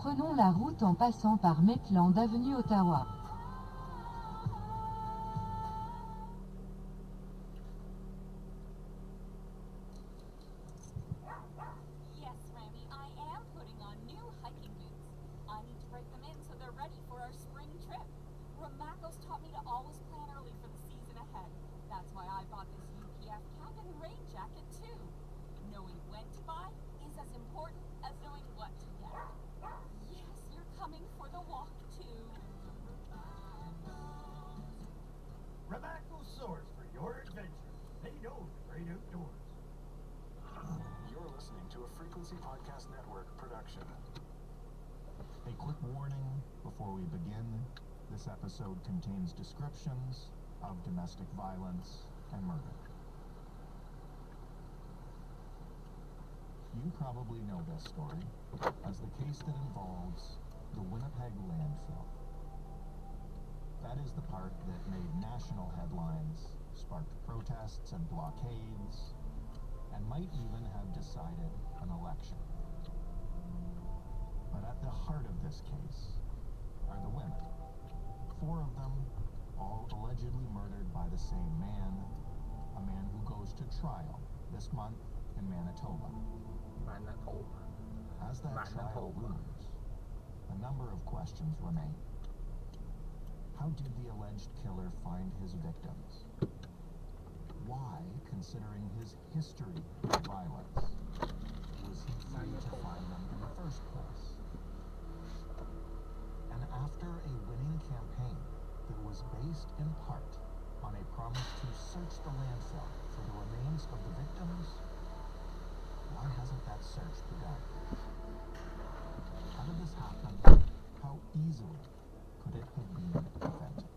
Prenons la route en passant par Maitland Avenue, Ottawa. Yes, Rami, I am putting on new hiking boots. I need to break them in so they're ready for our spring trip. Ramaco's taught me to always plan early for the season ahead. That's why I bought this UPF cap and rain jacket too. Knowing when to buy is as important as knowing what to get. Yes, you're coming for the walk too. Ramaco Source for your adventure. They know the great outdoors. You're listening to a Frequency Podcast Network production. A quick warning before we begin. This episode contains descriptions of domestic violence and murder. You probably know this story as the case that involves the Winnipeg landfill. That is the part that made national headlines, sparked protests and blockades, and might even have decided an election. But at the heart of this case are the women. 4 of them, all allegedly murdered by the same man, a man who goes to trial this month in Manitoba. As that trial looms, a number of questions remain. How did the alleged killer find his victims? Why, considering his history of violence, was he free to find them in the first place? And after a winning campaign that was based in part on a promise to search the landfill for the remains of the victims, why hasn't that search begun? How did this happen? How easily could it have been prevented?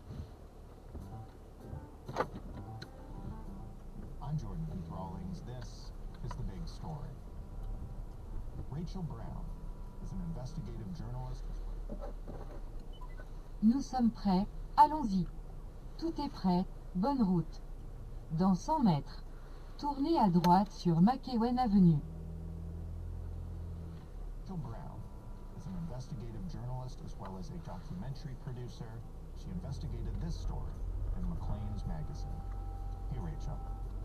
I'm Jordan Heath Rawlings. This is The Big Story. Rachel Brown is an investigative journalist. Nous sommes prêts, allons-y. Tout est prêt, bonne route. Dans 100 mètres, tournez à droite sur McEwen Avenue. Rachel Brown is an investigative journalist as well as a documentary producer. She investigated this story in Maclean's magazine. Hey, Rachel.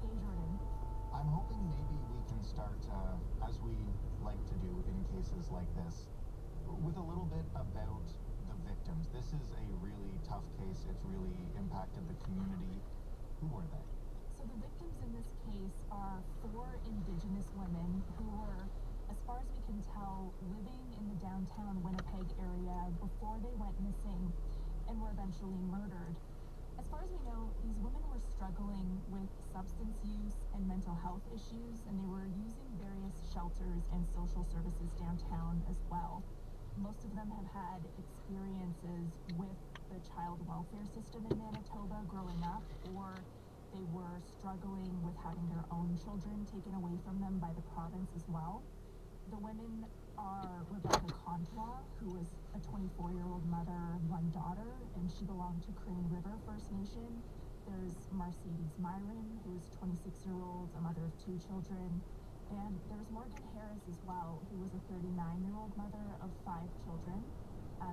Hey, Jordan. I'm hoping maybe we can start, as we like to do in cases like this, with a little bit about the victims. This is a really tough case. It's really impacted the community. Who were they? So the victims in this case are 4 Indigenous women who were, as far as we can tell, living in the downtown Winnipeg area before they went missing and were eventually murdered. As far as we know, these women were struggling with substance use and mental health issues, and they were using various shelters and social services downtown as well. Most of them have had experiences with the child welfare system in Manitoba growing up, or they were struggling with having their own children taken away from them by the province as well. The women are Rebecca Contois, who was a 24-year-old mother, 1 daughter, and she belonged to Crane River First Nation. There's Mercedes Myron, who is 26-year-old, a mother of 2 children. And there's Morgan Harris as well, who was a 39-year-old mother of 5 children.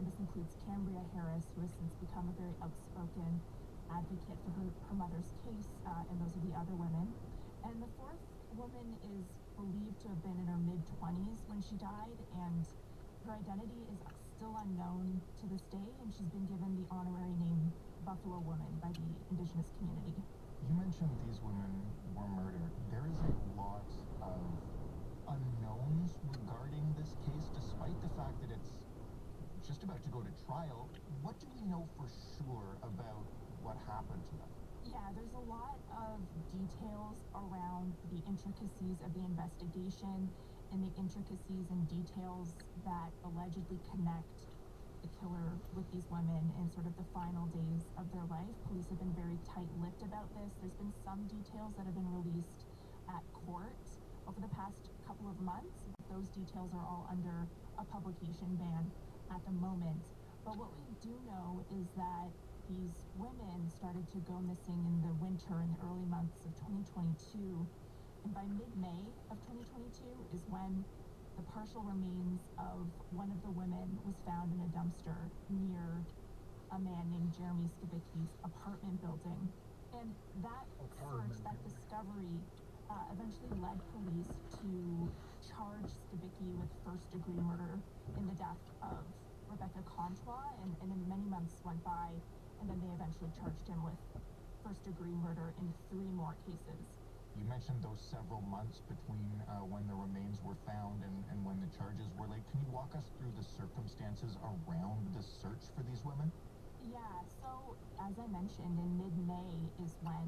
This includes Cambria Harris, who has since become a very outspoken advocate for her mother's case, and those are the other women. And the 4th woman is believed to have been in her mid-20s when she died, and her identity is still unknown to this day, and she's been given the honorary name Buffalo Woman by the Indigenous community. You mentioned these women were murdered. There is a lot of unknowns regarding this case, despite the fact that it's just about to go to trial. What do we know for sure about what happened to them? Yeah, there's a lot of details around the intricacies of the investigation and the intricacies and details that allegedly connect the killer with these women in sort of the final days of their life. Police have been very tight-lipped about this. There's been some details that have been released at court over the past couple of months. Those details are all under a publication ban at the moment. But what we do know is that these women started to go missing in the winter and the early months of 2022. And by mid-May of 2022 is when the partial remains of one of the women was found in a dumpster near a man named Jeremy Skibicki's apartment building. And that search, that discovery, eventually led police to charge Skibicki with first-degree murder in the death of Rebecca Contois, and then many months went by, and then they eventually charged him with first-degree murder in 3 more cases. You mentioned those several months between when the remains were found and when the charges were laid. Can you walk us through the circumstances around the search for these women? Yeah, so as I mentioned, in mid-May is when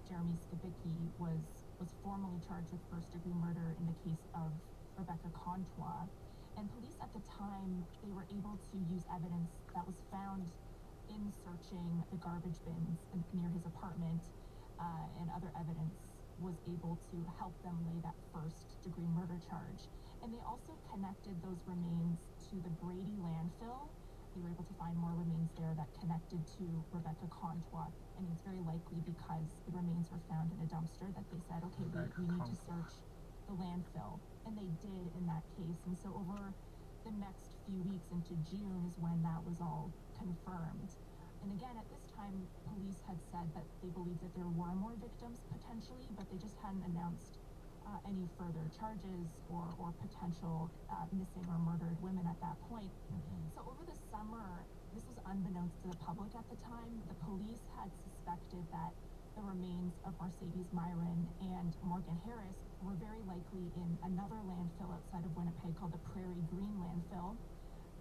Jeremy Skibicki was formally charged with first-degree murder in the case of Rebecca Contois. And police at the time, they were able to use evidence that was found in searching the garbage bins near his apartment, and other evidence was able to help them lay that first-degree murder charge. And they also connected those remains to the Brady landfill. They were able to find more remains there that connected to Rebecca Contois, and it's very likely because the remains were found in a dumpster that they said, okay, we need to search the landfill, and they did in that case. And so over the next few weeks into June is when that was all confirmed. And again, at this time, police had said that they believed that there were more victims potentially, but they just hadn't announced any further charges or potential missing or murdered women at that point. So over the summer, this was unbeknownst to the public at the time, the police had suspected that the remains of Mercedes Myron and Morgan Harris were very likely in another landfill outside of Winnipeg called the Prairie Green landfill.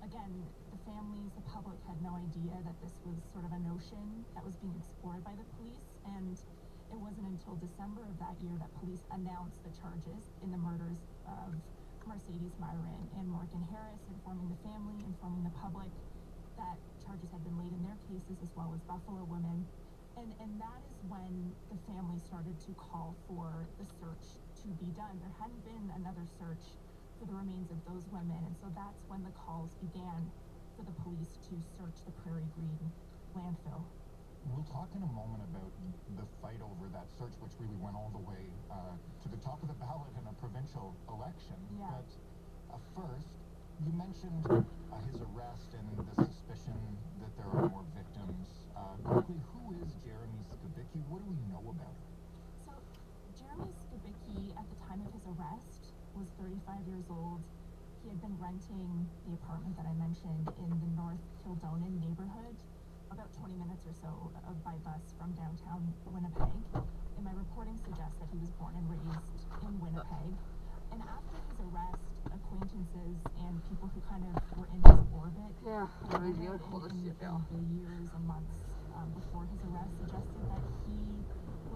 Again, the families, the public had no idea that this was sort of a notion that was being explored by the police, and it wasn't until December of that year that police announced the charges in the murders of Mercedes Myron and Morgan Harris, informing the family, informing the public that charges had been laid in their cases, as well as Buffalo women. And that is when the family started to call for the search to be done. There hadn't been another search for the remains of those women, and so that's when the calls began for the police to search the Prairie Green landfill. We'll talk in a moment about the fight over that search, which really went all the way to the top of the ballot in a provincial election. Yeah. But first, you mentioned his arrest and the suspicion that there are more victims. Quickly, who is Jeremy Skibicki? What do we know about him? So, Jeremy Skibicki, at the time of his arrest, was 35 years old. He had been renting the apartment that I mentioned in the North Kildonan neighborhood, about 20 minutes or so by bus from downtown Winnipeg. And my reporting suggests that he was born and raised in Winnipeg. And after his arrest, acquaintances and people who kind of were in his orbit, in the years and months before his arrest, suggested that he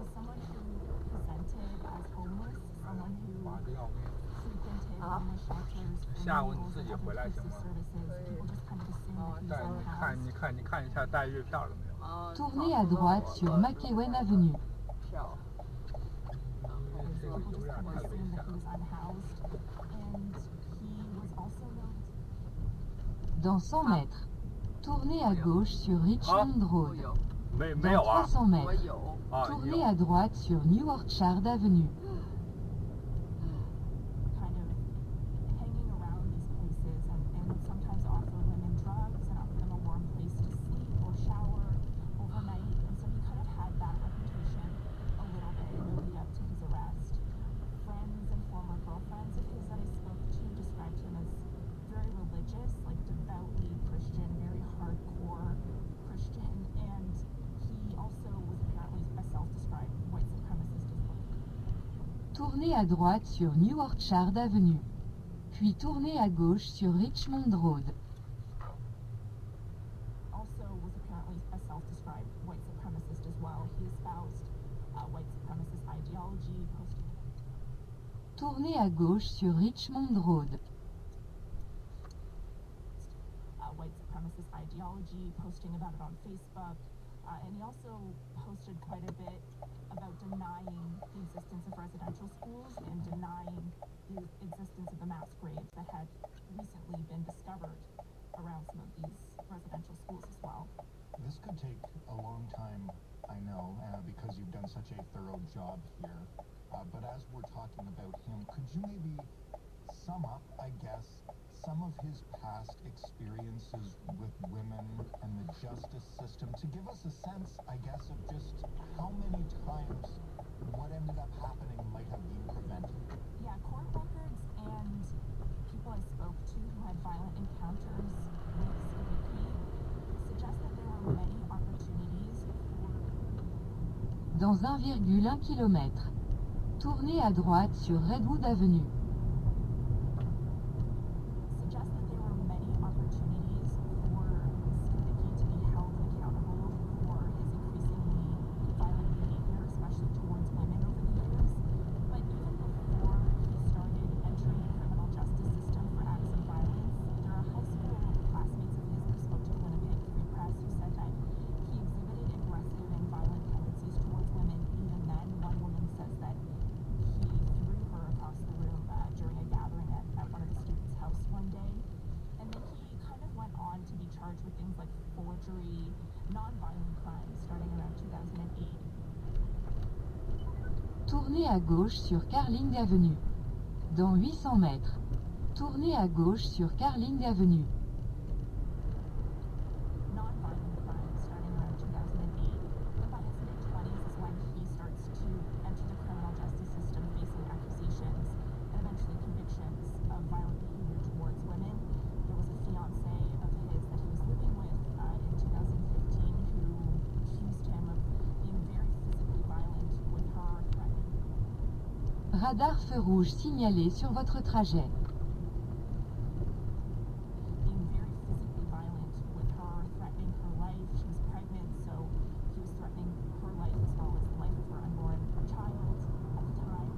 was someone who presented as homeless, someone who frequented homeless shelters, people just kind of assumed that he was unhoused. 你看一下带月票了没有？ Tournez à droite sur McEwen Avenue. People just kind of assumed that he was unhoused, and he was also known Dans 100 mètres, tournez à gauche sur Richmond Road. 没有 Dans 啊？ 300 mètres, 啊， tournez à droite sur New Orchard Avenue. kind of hanging around these places and would sometimes offer women drugs and offer them a warm place to sleep or shower overnight. And so he kind of had that reputation a little bit in the lead up to his arrest. Friends and former girlfriends of his that I spoke to described him as very religious, like devoutly Christian, very hardcore Christian, and he also was apparently a self-described white supremacist as well. Tournez à droite sur New Orchard Avenue. Puis tournez à gauche sur Richmond Road. Also was apparently a self-described white supremacist as well. He espoused white supremacist ideology, posting Tournez à gauche sur Richmond Road. white supremacist ideology, posting about it on Facebook, and he also posted quite a bit about denying the existence of residential schools and denying the existence of the mass graves that had recently been discovered around some of these residential schools as well. This could take a long time, I know, because you've done such a thorough job here. But as we're talking about him, could you maybe sum up, I I guess, some of his past experiences with women and the justice system to give us a sense, I guess, of just how many times what ended up happening might have been prevented? Yeah, court records and people I spoke to who had violent encounters with Skibiki suggest that there were many opportunities for... Dans 1,1 km, tournez à droite sur Redwood Avenue. Suggest that there were many opportunities for Skibiki to be held accountable for his increasingly violent behavior, especially towards women over the years. But even before he started entering the criminal justice system for acts of violence, there are high school classmates of his who spoke to the Winnipeg Free Press who said that he exhibited aggressive and violent tendencies towards women. Even then, one woman says that he threw her across the room during a gathering at one of the students' house one day. And then he kind of went on to be charged with things like forgery, non-violent crimes starting around 2008. Tournez à gauche sur Carling Avenue. Dans 800 mètres, tournez à gauche sur Carling Avenue. Non-violent crimes starting around 2008. But by his mid-20s is when he starts to enter the criminal justice system, facing accusations and eventually convictions of violent behavior towards women. There was a fiancée of his that he was living with in 2015 who accused him of being very physically violent with her, threatening Radar feu rouge signalé sur votre trajet. being very physically violent with her, threatening her life. She was pregnant, so he was threatening her life as well as the life of her unborn child at the time.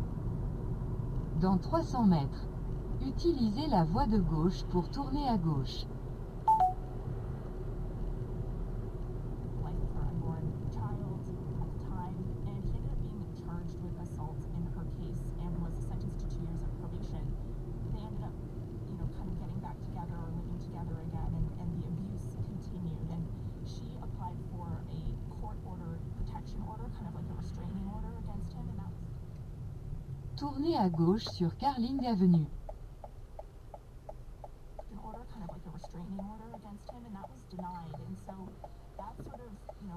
Dans 300 mètres, utilisez la voie de gauche pour tourner à gauche. The life of her unborn child at the time, and he ended up being charged with assault in her case and was sentenced to 2 years of probation. They ended up, kind of getting back together or living together again, and the abuse continued. And she applied for a court order, protection order, kind of like a restraining order against him, and that was Tournez à gauche sur Carling Avenue. an order, kind of like a restraining order against him, and that was denied. And so that's sort of,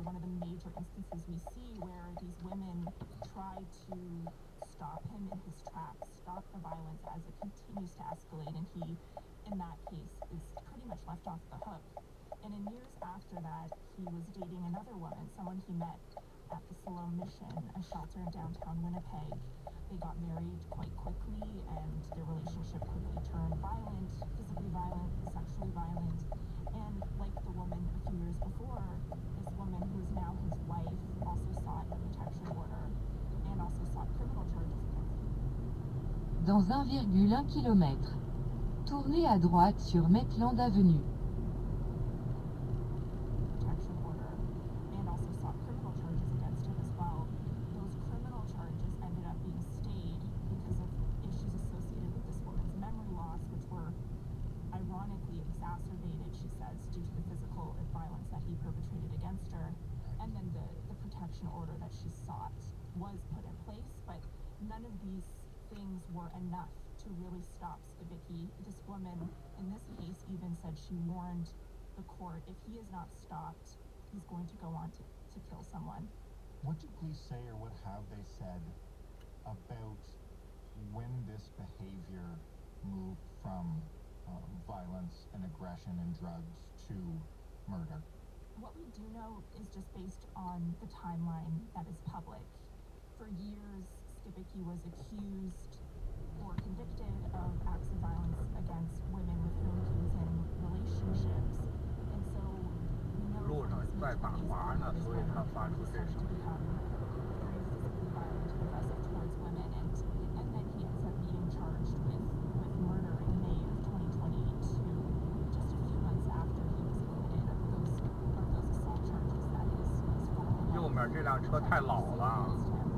one of the major instances we see where these women try to stop him in his tracks, stop the violence as it continues to escalate, and he, in that case, is pretty much left off the hook. And in years after that, he was dating another woman, someone he met at the Siloam Mission, a shelter in downtown Winnipeg. They got married quite quickly, and their relationship quickly turned violent, physically violent, sexually violent. And like the woman a few years before, this woman who is now his wife also sought a protection order and also sought criminal charges against him. Dans 1,1 km, tournez à droite sur Maitland Avenue. Protection order and also sought criminal charges against him as well. Those criminal charges ended up being stayed because of issues associated with this woman's memory loss, which were ironically exacerbated, she says, due to the physical violence that he perpetrated against her. And then the protection order that she sought was put in place, but none of these things were enough to really stop Skibiki. This woman, in this case, even said she warned the court, if he is not stopped, he's going to go on to kill someone. What do police say, or what have they said about when this behavior moved from violence and aggression and drugs to murder? What we do know is just based on the timeline that is public. For years, Skibiki was accused or convicted of acts of violence against women with whom he was in relationships. And so we know 路上在打滑呢，所以他发出这声音。 become very physically violent and aggressive towards women, and then he ends up being charged with murder in May of 2022, just a few months after he was acquitted of those assault charges that his former 右面这辆车太老了， against him.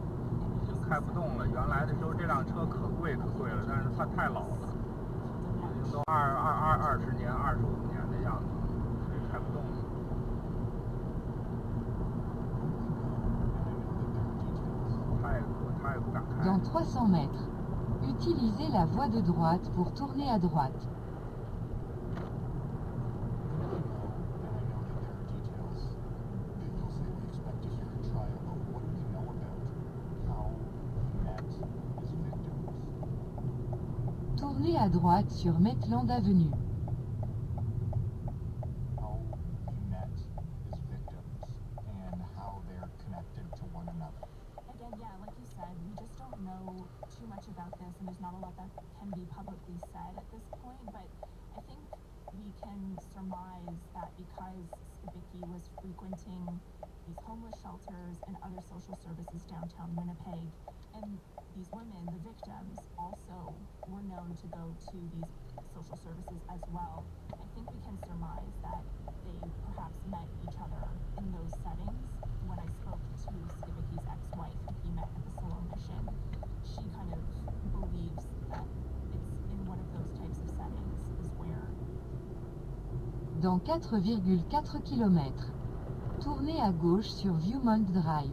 已经开不动了。原来的时候这辆车可贵了，但是它太老了，已经都20年、25年的样子，所以开不动了。他也不敢开。 Dans 300 mètres, Utilisez la voie de droite pour tourner à droite. Tournez à droite sur Maitland Avenue. How he met his victims and how they're connected to one another. Again, yeah, like you said, we just don't know too much about this, and there's not a lot that can be publicly said at this point, but I think we can surmise that because Skibicki was frequenting these homeless shelters and other social services downtown Winnipeg, and these women, the victims, also were known to go to these social services as well. I think we can surmise that they perhaps met each other in those settings. When I spoke to Skibicki's ex-wife, who he met at the Solo Mission, she kind of believes that it's in one of those types of settings is where. Dans 4,4 km, tournez à gauche sur Viewmont Drive.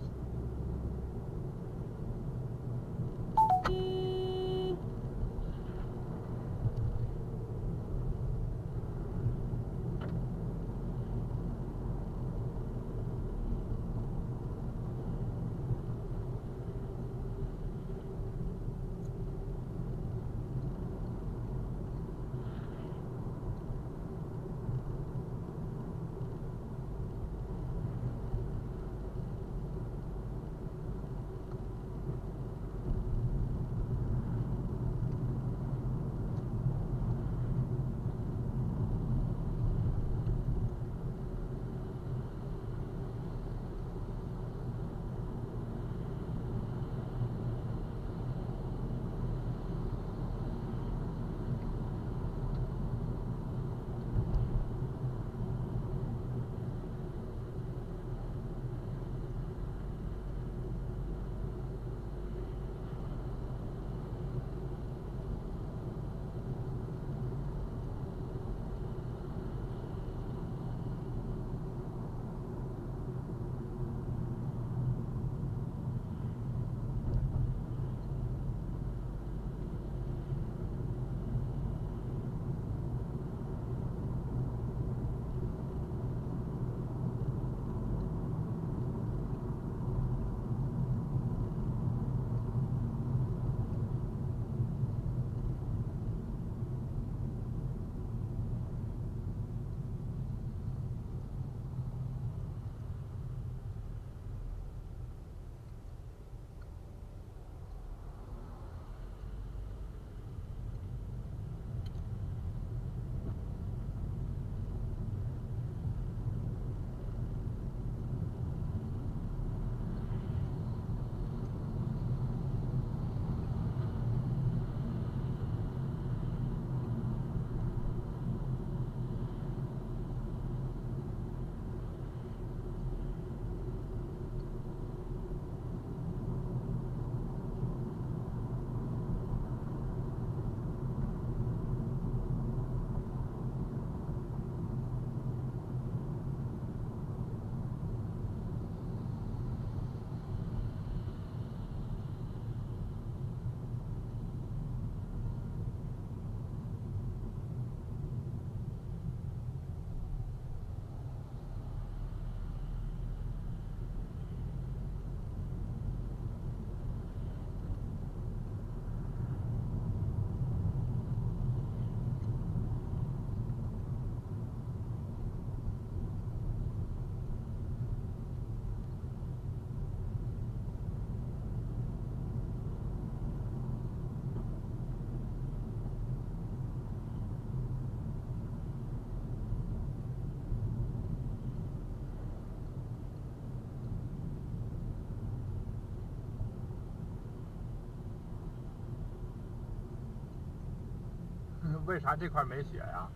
为啥这块没写呀？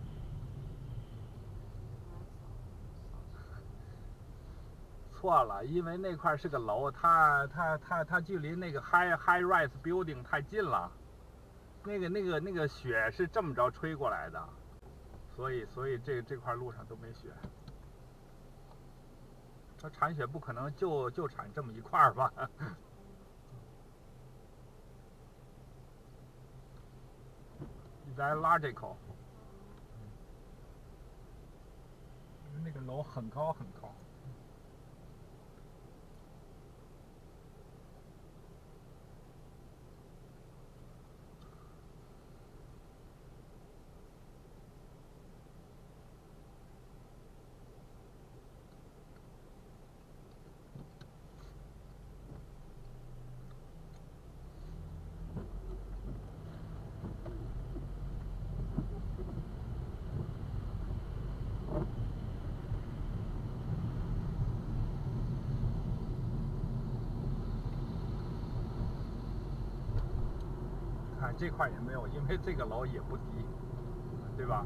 错了，因为那块是个楼，它距离那个 high rise building 太近了，那个雪是这么着吹过来的，所以这块路上都没雪。它铲雪不可能就铲这么一块吧？ Zoological。那个楼很高很高。看这块也没有，因为这个楼也不低，对吧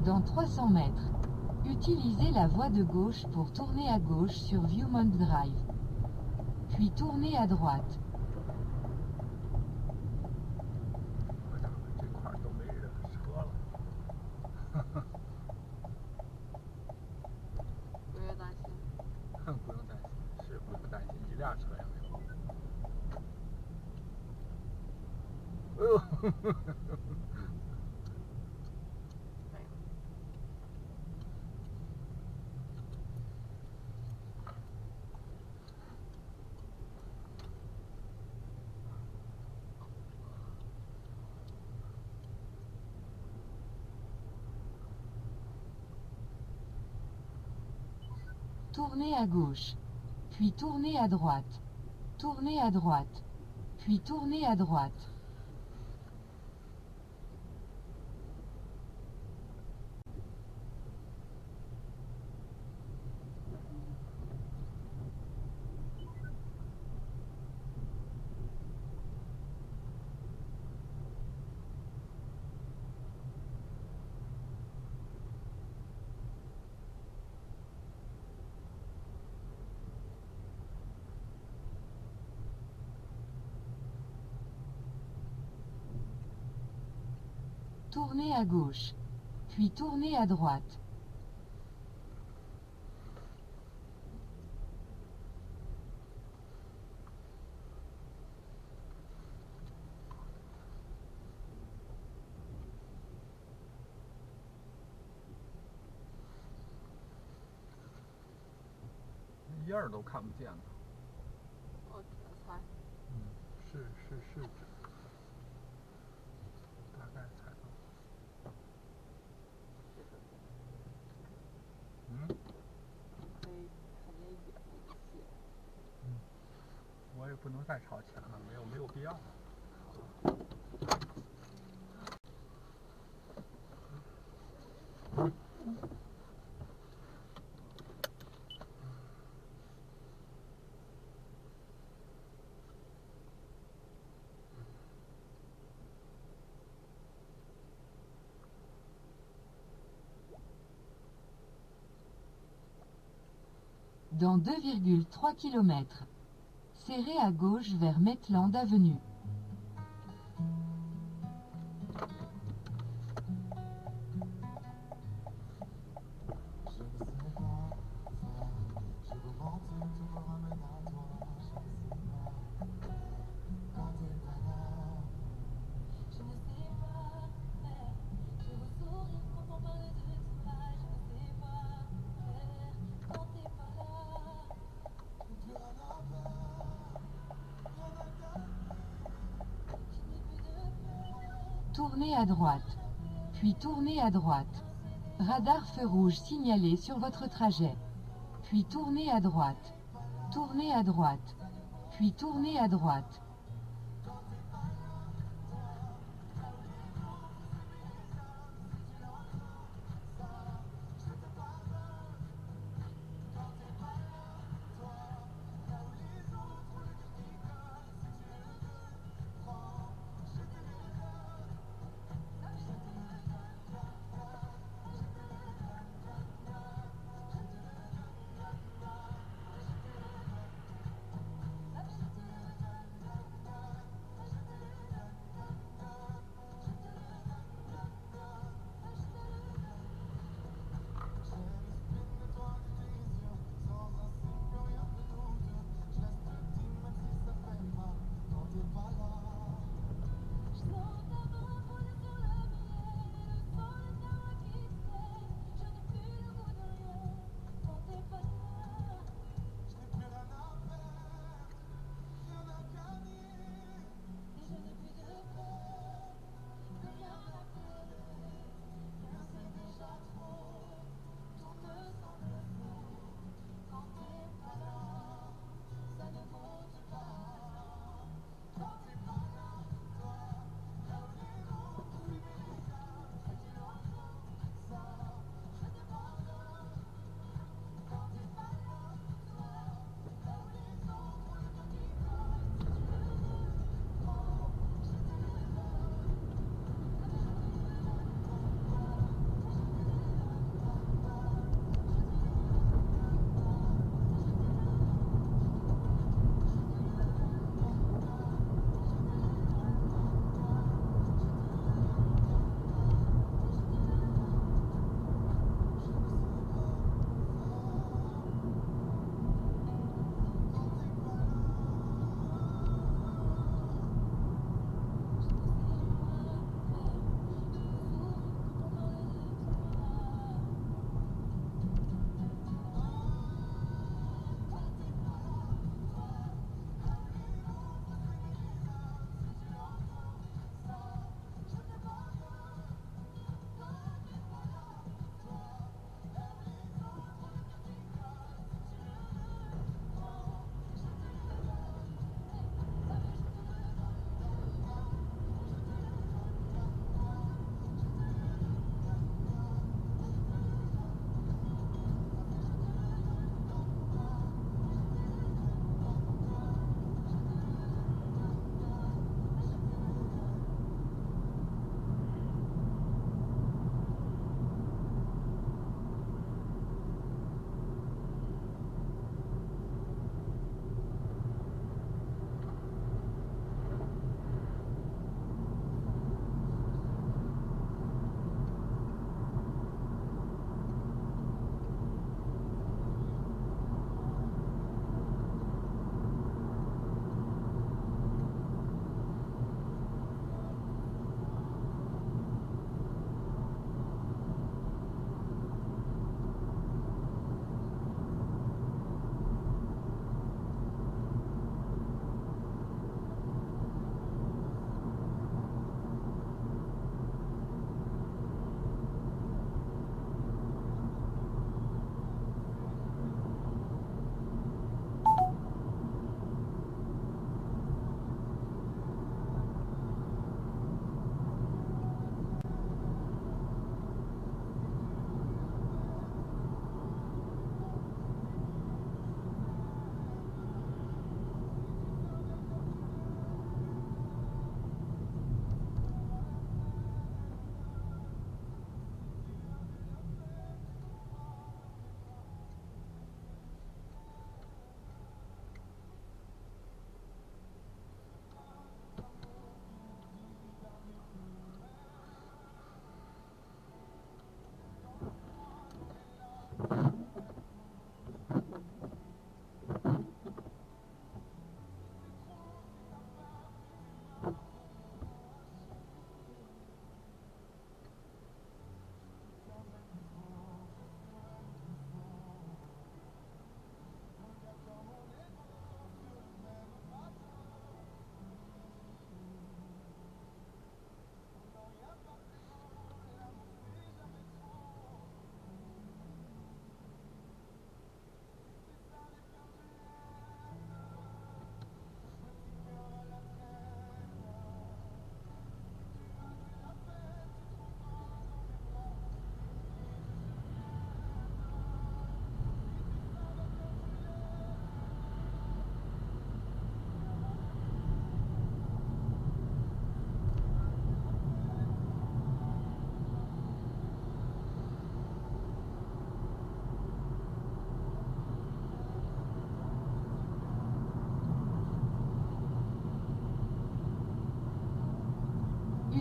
？Dans 300 mètres, utilisez la voie de gauche pour tourner à gauche sur Viewmont Drive, puis tournez à droite. 这块都没人车了。不用担心。不用担心，是不用担心，一辆车也没有。哎呦，没有。Tournez à gauche, puis tournez à droite. Tournez à droite, puis tournez à droite. tournez à gauche, puis tournez à droite.印儿都看不见了。我只能猜。是指，大概猜到。这首歌嗯，可以肯定演一些。我也不能再超前了，没有必要。Dans 2,3 km. Serrez à gauche vers Maitland Avenue. Tournez à droite, puis tournez à droite. Radar feu rouge signalé sur votre trajet. Puis tournez à droite, puis tournez à droite.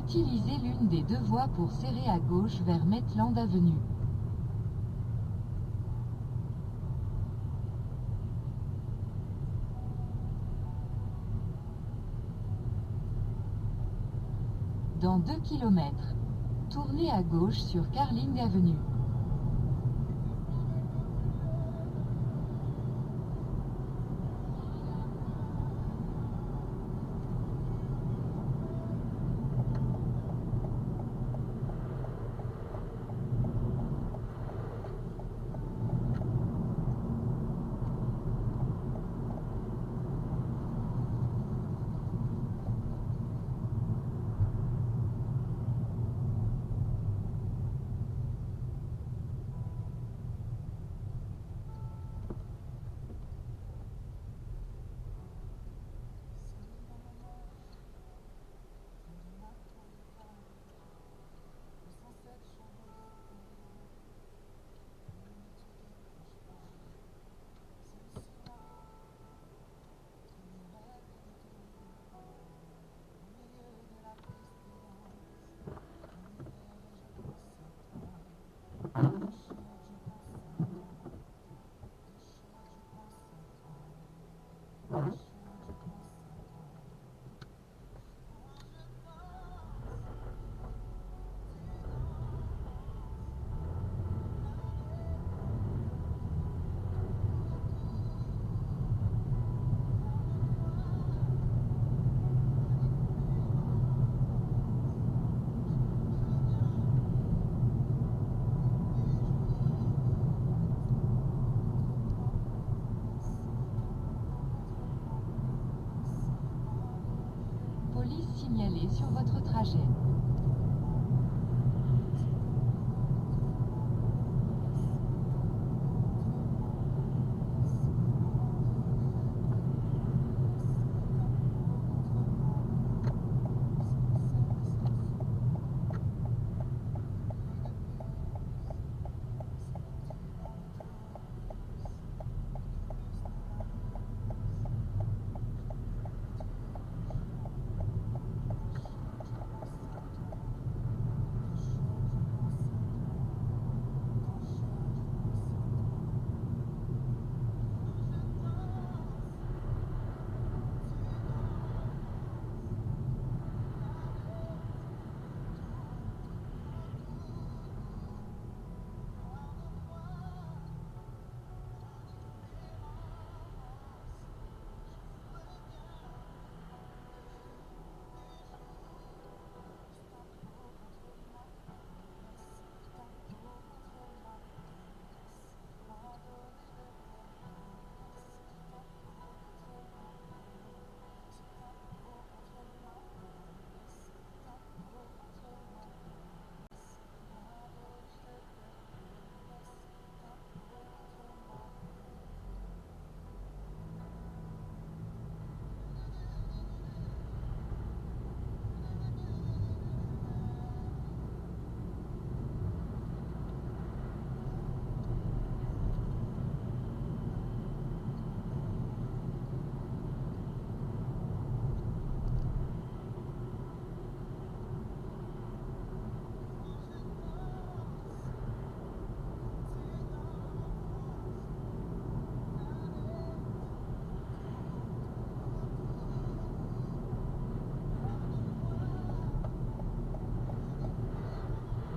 Utilisez l'une des deux voies pour serrer à gauche vers Maitland Avenue. Dans 2 km, tournez à gauche sur Carling Avenue. Police signalée sur votre trajet.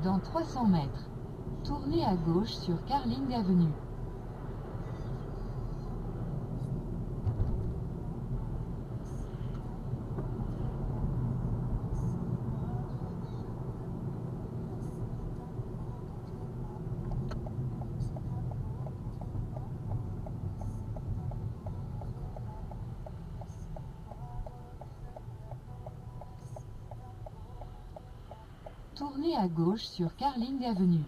Dans 300 mètres, tournez à gauche sur Carling Avenue. Tournez à gauche sur Carling Avenue.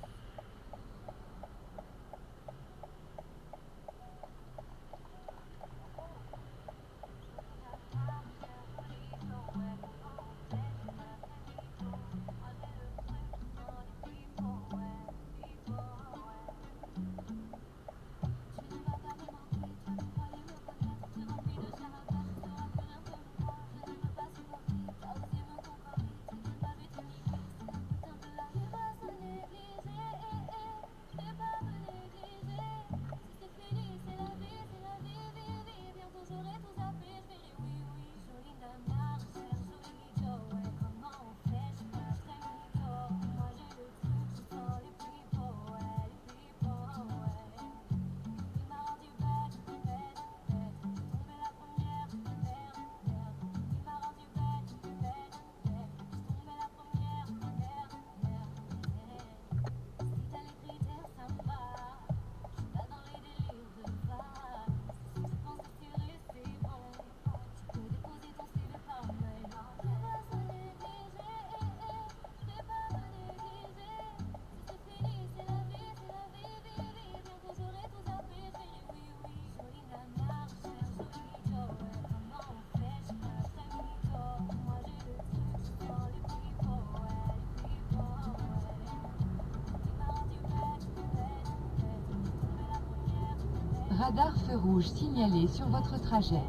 Radar feu rouge signalé sur votre trajet.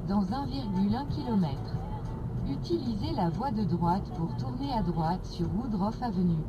Dans 1,1 km. Utilisez la voie de droite pour tourner à droite sur Woodruff Avenue.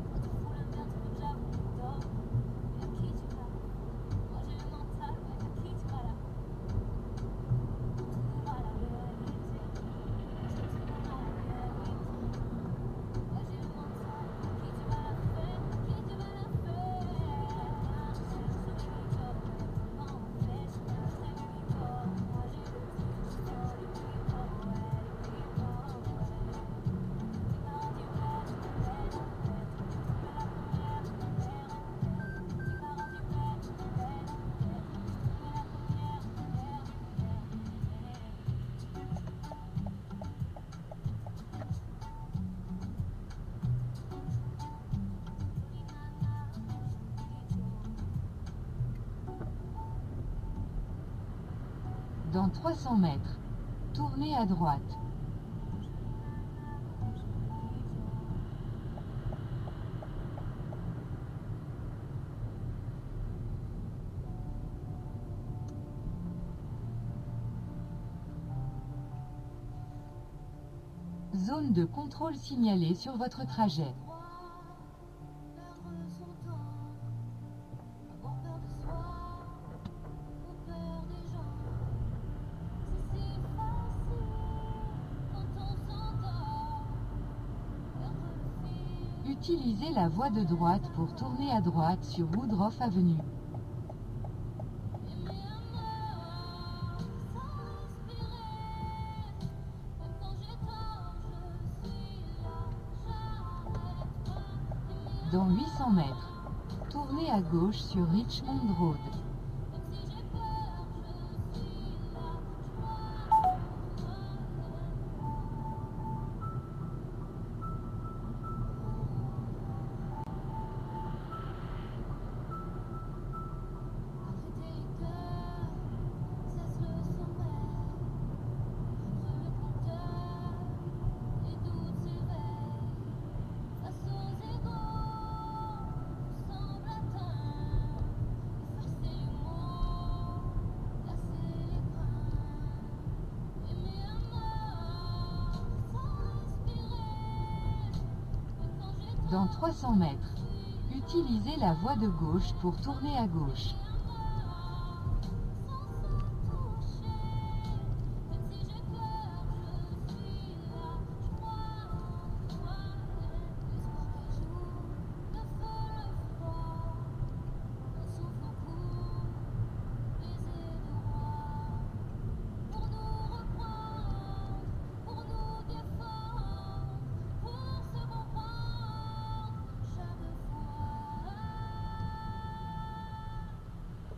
Dans 300 mètres, tournez à droite. Zone de contrôle signalée sur votre trajet. Utilisez la voie de droite pour tourner à droite sur Woodruff Avenue. Dans 800 mètres, tournez à gauche sur Richmond Road. Dans 300 mètres, utilisez la voie de gauche pour tourner à gauche.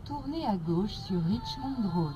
Tournez à gauche sur Richmond Road.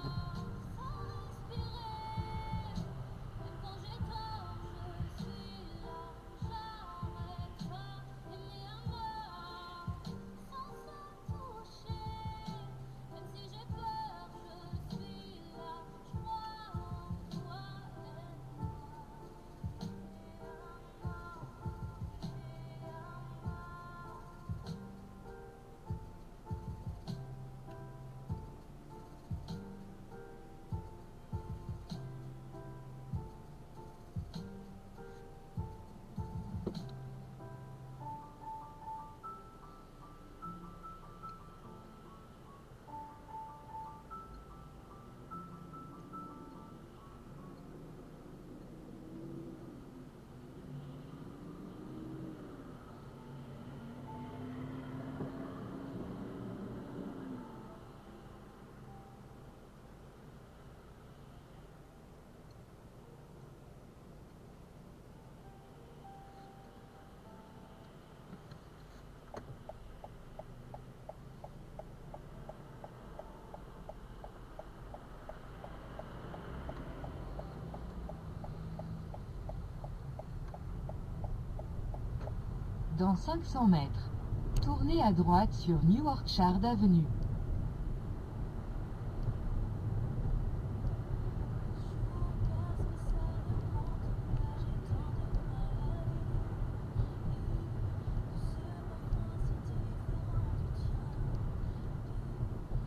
Dans 500 mètres, tournez à droite sur New Orchard Avenue.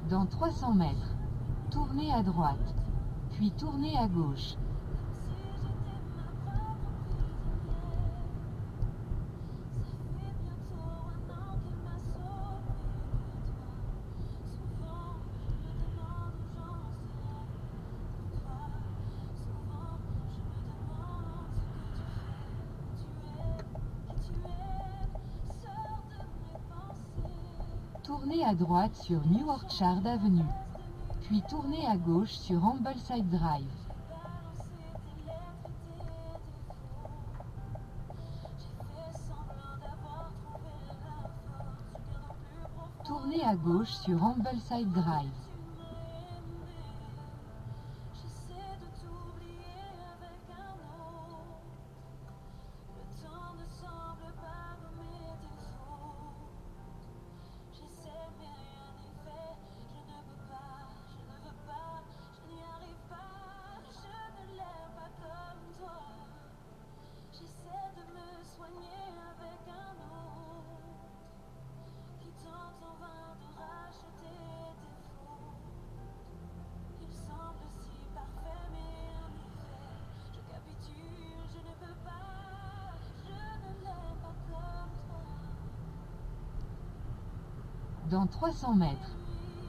Dans 300 mètres, tournez à droite, puis tournez à gauche. Tournez à droite sur New Orchard Avenue, puis tournez à gauche sur Ambleside Drive. Tournez à gauche sur Ambleside Drive. Dans 300 mètres,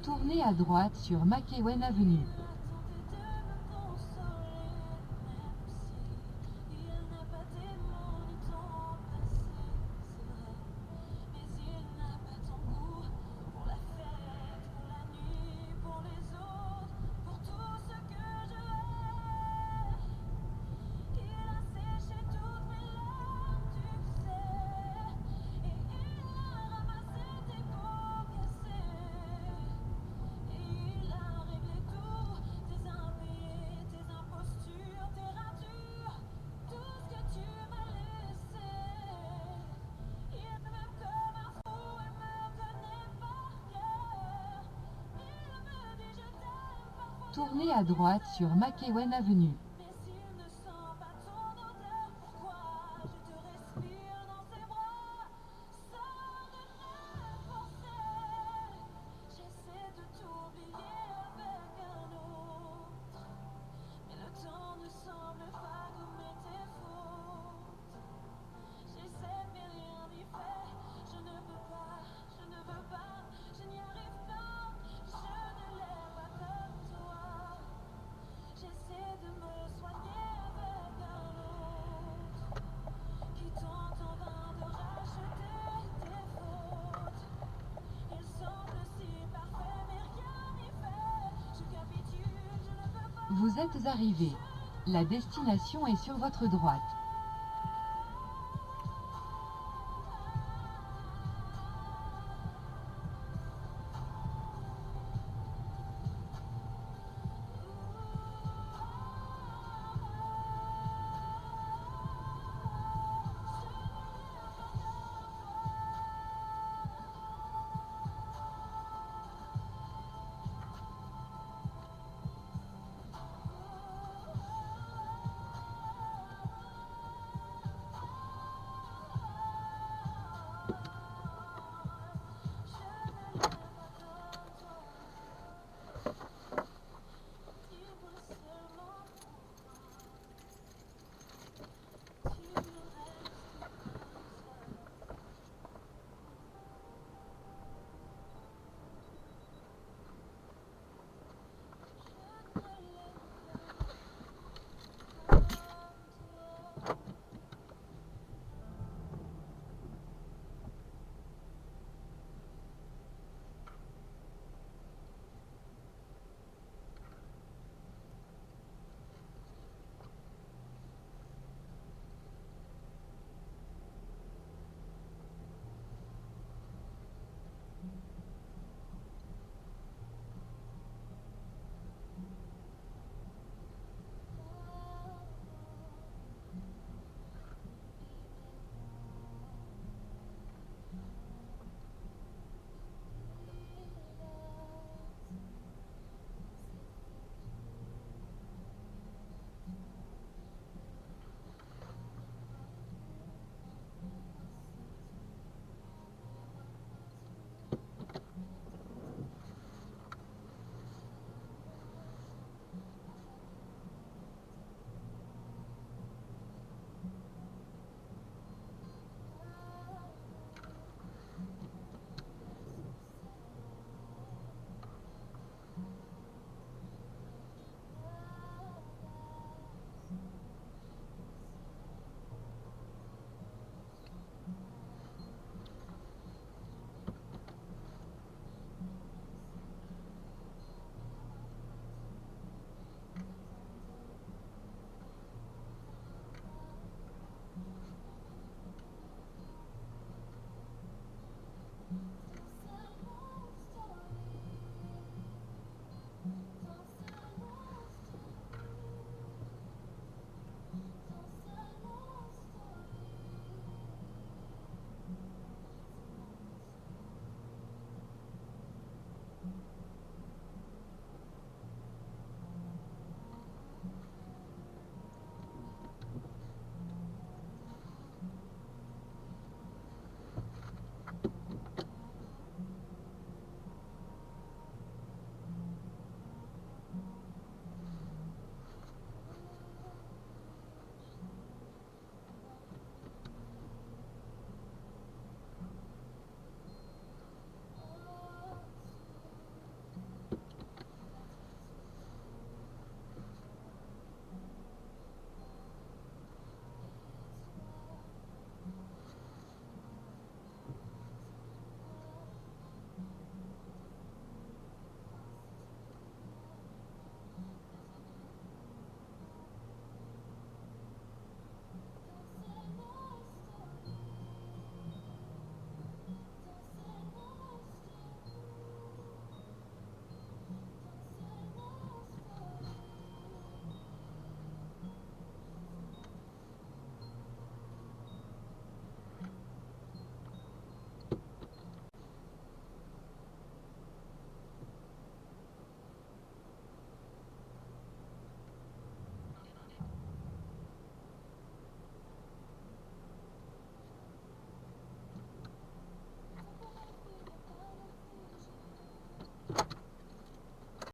tournez à droite sur McEwen Avenue. Tournez à droite sur McEwen Avenue. Vous êtes arrivé. La destination est sur votre droite.